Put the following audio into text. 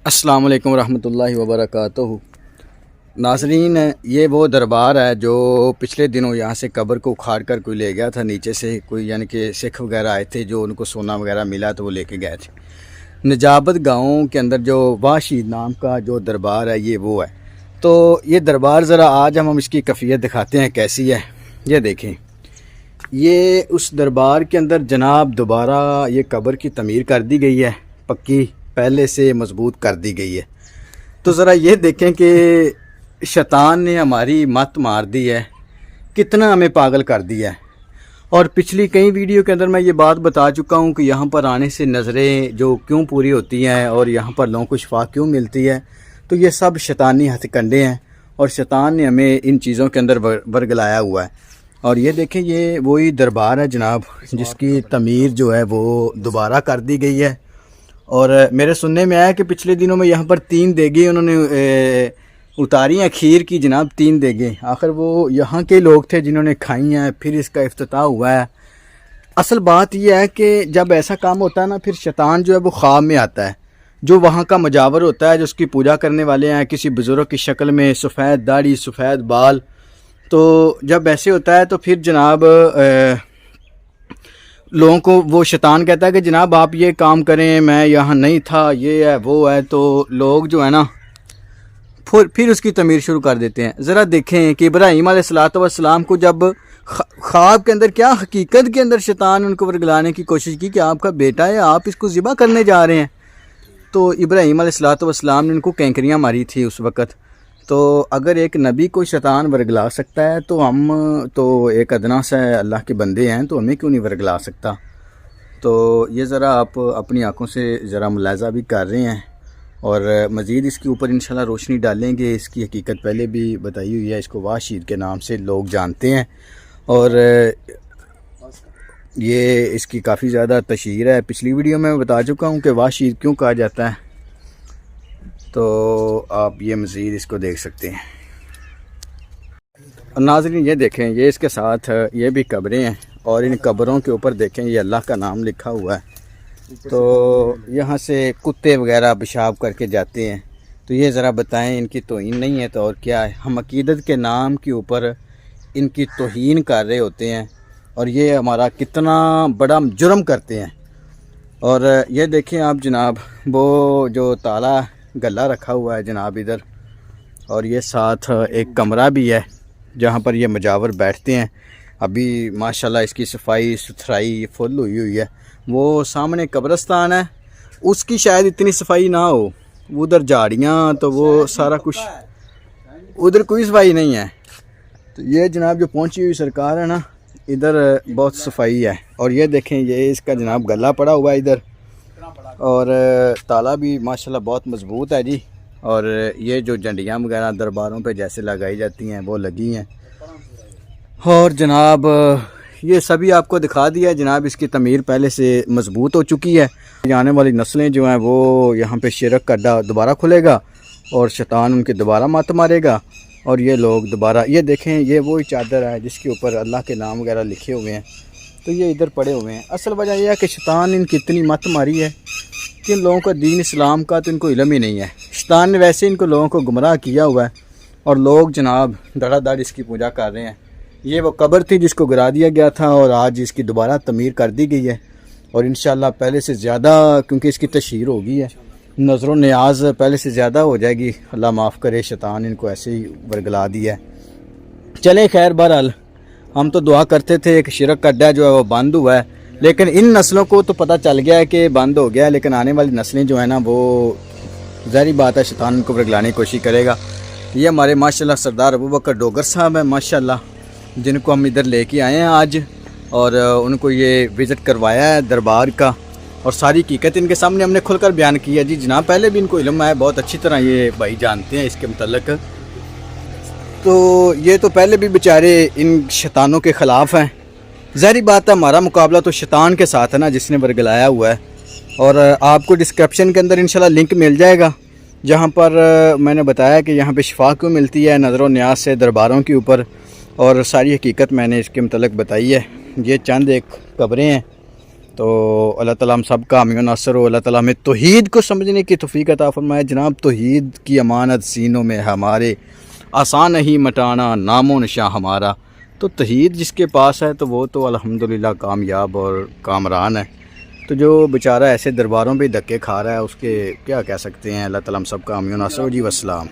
السلام علیکم ورحمۃ اللہ وبرکاتہ۔ ناظرین، یہ وہ دربار ہے جو پچھلے دنوں یہاں سے قبر کو اکھاڑ کر کوئی لے گیا تھا نیچے سے، کوئی یعنی کہ سکھ وغیرہ آئے تھے جو ان کو سونا وغیرہ ملا تو وہ لے کے گئے تھے۔ نجابت گاؤں کے اندر جو واشید نام کا جو دربار ہے یہ وہ ہے۔ تو یہ دربار ذرا آج ہم اس کی کیفیت دکھاتے ہیں کیسی ہے۔ یہ دیکھیں، یہ اس دربار کے اندر جناب دوبارہ یہ قبر کی تعمیر کر دی گئی ہے، پکی پہلے سے مضبوط کر دی گئی ہے۔ تو ذرا یہ دیکھیں کہ شیطان نے ہماری مت مار دی ہے، کتنا ہمیں پاگل کر دیا ہے۔ اور پچھلی کئی ویڈیو کے اندر میں یہ بات بتا چکا ہوں کہ یہاں پر آنے سے نظریں جو کیوں پوری ہوتی ہیں اور یہاں پر لوگوں کو شفا کیوں ملتی ہے، تو یہ سب شیطانی ہتھ کنڈے ہیں اور شیطان نے ہمیں ان چیزوں کے اندر ورگلایا ہوا ہے۔ اور یہ دیکھیں، یہ وہی دربار ہے جناب جس کی تعمیر جو ہے وہ دوبارہ کر دی گئی ہے۔ اور میرے سننے میں آیا کہ پچھلے دنوں میں یہاں پر 3 دیگیں انہوں نے اتاری ہیں، کھیر کی جناب 3 دیگیں۔ آخر وہ یہاں کے لوگ تھے جنہوں نے کھائی ہیں، پھر اس کا افتتاح ہوا ہے۔ اصل بات یہ ہے کہ جب ایسا کام ہوتا ہے نا، پھر شیطان جو ہے وہ خواب میں آتا ہے، جو وہاں کا مجاور ہوتا ہے، جو اس کی پوجا کرنے والے ہیں کسی بزرگ کی شکل میں، سفید داڑھی سفید بال۔ تو جب ایسے ہوتا ہے تو پھر جناب لوگوں کو وہ شیطان کہتا ہے کہ جناب آپ یہ کام کریں، میں یہاں نہیں تھا، یہ ہے وہ ہے۔ تو لوگ جو ہے نا پھر اس کی تعمیر شروع کر دیتے ہیں۔ ذرا دیکھیں کہ ابراہیم علیہ السلام کو جب خواب کے اندر کیا حقیقت کے اندر شیطان ان کو ورگلانے کی کوشش کی کہ آپ کا بیٹا ہے، آپ اس کو ذبح کرنے جا رہے ہیں۔ تو ابراہیم علیہ السلام نے ان کو کینکریاں ماری تھی اس وقت۔ تو اگر ایک نبی کو شیطان ورگلا سکتا ہے تو ہم تو ایک ادنا سے اللہ کے بندے ہیں، تو ہمیں کیوں نہیں ورگلا سکتا؟ تو یہ ذرا آپ اپنی آنکھوں سے ذرا ملاحظہ بھی کر رہے ہیں اور مزید اس کے اوپر انشاءاللہ روشنی ڈالیں گے۔ اس کی حقیقت پہلے بھی بتائی ہوئی ہے، اس کو واشید کے نام سے لوگ جانتے ہیں اور یہ اس کی کافی زیادہ تشہیر ہے۔ پچھلی ویڈیو میں بتا چکا ہوں کہ واشید کیوں کہا جاتا ہے، تو آپ یہ مزید اس کو دیکھ سکتے ہیں۔ اور ناظرین یہ دیکھیں، یہ اس کے ساتھ یہ بھی قبریں ہیں اور ان قبروں کے اوپر دیکھیں یہ اللہ کا نام لکھا ہوا ہے۔ تو یہاں سے کتے وغیرہ پیشاب کر کے جاتے ہیں، تو یہ ذرا بتائیں ان کی توہین نہیں ہے تو اور کیا ہے؟ ہم عقیدت کے نام کے اوپر ان کی توہین کر رہے ہوتے ہیں اور یہ ہمارا کتنا بڑا جرم کرتے ہیں۔ اور یہ دیکھیں آپ جناب، وہ جو تالا گلا رکھا ہوا ہے جناب ادھر، اور یہ ساتھ ایک کمرہ بھی ہے جہاں پر یہ مجاور بیٹھتے ہیں۔ ابھی ماشاءاللہ اس کی صفائی ستھرائی فل ہوئی ہے۔ وہ سامنے قبرستان ہے، اس کی شاید اتنی صفائی نہ ہو، ادھر جھاڑیاں تو وہ سارا کچھ، ادھر کوئی صفائی نہیں ہے۔ تو یہ جناب جو پہنچی ہوئی سرکار ہے نا، ادھر بہت صفائی ہے۔ اور یہ دیکھیں، یہ اس کا جناب گلا پڑا ہوا ہے ادھر، اور تالا بھی ماشاءاللہ بہت مضبوط ہے جی۔ اور یہ جو جھنڈیاں وغیرہ درباروں پہ جیسے لگائی جاتی ہیں وہ لگی ہیں۔ اور جناب یہ سبھی آپ کو دکھا دیا ہے جناب، اس کی تعمیر پہلے سے مضبوط ہو چکی ہے۔ آنے والی نسلیں جو ہیں وہ یہاں پہ شرک کا اڈا دوبارہ کھلے گا اور شیطان ان کے دوبارہ مات مارے گا، اور یہ لوگ دوبارہ، یہ دیکھیں یہ وہی چادر ہے جس کے اوپر اللہ کے نام وغیرہ لکھے ہوئے ہیں، تو یہ ادھر پڑے ہوئے ہیں۔ اصل وجہ یہ ہے کہ شیطان ان کی اتنی مت ماری ہے کہ ان لوگوں کا دین اسلام کا تو ان کو علم ہی نہیں ہے۔ شیطان نے ویسے ان کو لوگوں کو گمراہ کیا ہوا ہے اور لوگ جناب دھڑا دھڑ اس کی پوجا کر رہے ہیں۔ یہ وہ قبر تھی جس کو گرا دیا گیا تھا اور آج اس کی دوبارہ تعمیر کر دی گئی ہے، اور انشاءاللہ پہلے سے زیادہ، کیونکہ اس کی تشہیر ہو گئی ہے، نظر و نیاز پہلے سے زیادہ ہو جائے گی۔ اللہ معاف کرے، شیطان ان کو ایسے ہی ورگلا دیا ہے۔ چلے خیر، بہرحال ہم تو دعا کرتے تھے کہ شرک کا اڈا جو ہے وہ بند ہوا ہے، لیکن ان نسلوں کو تو پتہ چل گیا ہے کہ بند ہو گیا ہے، لیکن آنے والی نسلیں جو ہیں نا وہ ظاہری بات ہے شیطان ان کو ورگلانے کی کوشش کرے گا۔ یہ ہمارے ماشاءاللہ سردار ابوبکر ڈوگر صاحب ہیں ماشاءاللہ، جن کو ہم ادھر لے کے آئے ہیں آج، اور ان کو یہ وزٹ کروایا ہے دربار کا، اور ساری حقیقت ان کے سامنے ہم نے کھل کر بیان کی ہے جی جناب۔ پہلے بھی ان کو علم ہے، بہت اچھی طرح یہ بھائی جانتے ہیں اس کے متعلق۔ تو یہ تو پہلے بھی بیچارے ان شیطانوں کے خلاف ہیں، ظاہری بات ہے ہمارا مقابلہ تو شیطان کے ساتھ ہے نا جس نے ورگلایا ہوا ہے۔ اور آپ کو ڈسکرپشن کے اندر انشاءاللہ لنک مل جائے گا جہاں پر میں نے بتایا کہ یہاں پہ شفا کیوں ملتی ہے نظر و نیاز سے درباروں کے اوپر، اور ساری حقیقت میں نے اس کے متعلق بتائی ہے۔ یہ چند ایک قبریں ہیں تو اللہ تعالیٰ ہم سب کا حامی و ناصر ہو. اللہ تعالیٰ ہمیں توحید کو سمجھنے کی توفیق عطا فرمائے. جناب توحید کی امانت سینوں میں ہمارے، آسان نہیں مٹانا نام و نشاں ہمارا. تو توحید جس کے پاس ہے تو وہ تو الحمدللہ کامیاب اور کامران ہے. تو جو بیچارہ ایسے درباروں پہ دھکے کھا رہا ہے اس کے کیا کہہ سکتے ہیں. اللہ تعالیٰ ہم سب کا حامی و ناصر ہو جی. والسلام.